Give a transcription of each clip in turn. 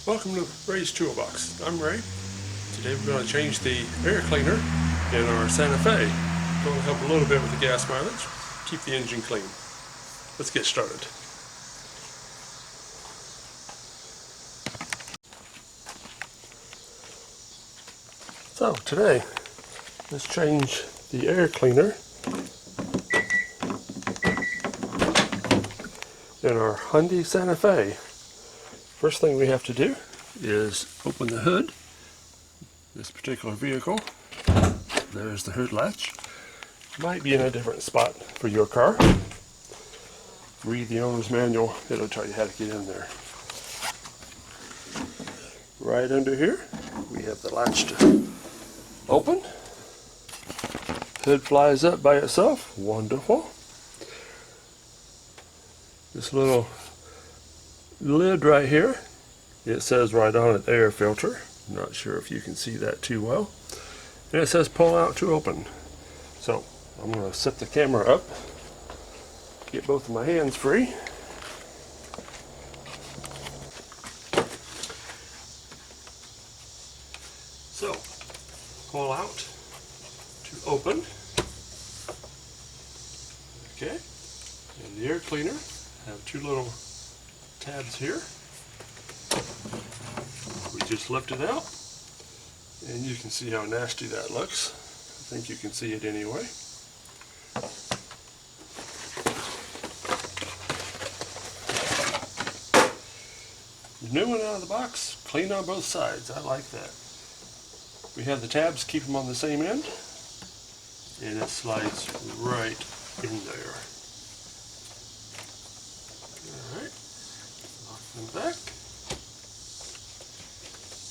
Welcome to Ray's Toolbox. I'm Ray. Today we're going to change the air cleaner in our Santa Fe. Going to help a little bit with the gas mileage, keep the engine clean. Let's get started. So today, let's change the air cleaner in our Hyundai Santa Fe. First thing we have to do is open the hood. This particular vehicle, there's the hood latch. Might be in a different spot for your car. Read the owner's manual, it'll tell you how to get in there. Right under here, we have the latch to open. Hood flies up by itself, wonderful. This little lid right here, it says right on it air filter. Not sure if you can see that too well. And it says pull out to open. So I'm going to set the camera up, get both of my hands free. So pull out to open. Okay, and the air cleaner have two little tabs here. We just lift it out and you can see how nasty that looks. I think you can see it anyway. The new one out of the box, clean on both sides. I like that. We have the tabs, keep them on the same end, and it slides right in there. Alright, lock them back.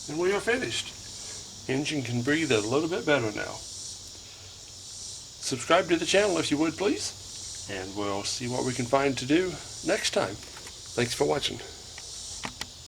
And we are finished. Engine can breathe a little bit better now. Subscribe to the channel if you would please, and we'll see what we can find to do next time. Thanks for watching.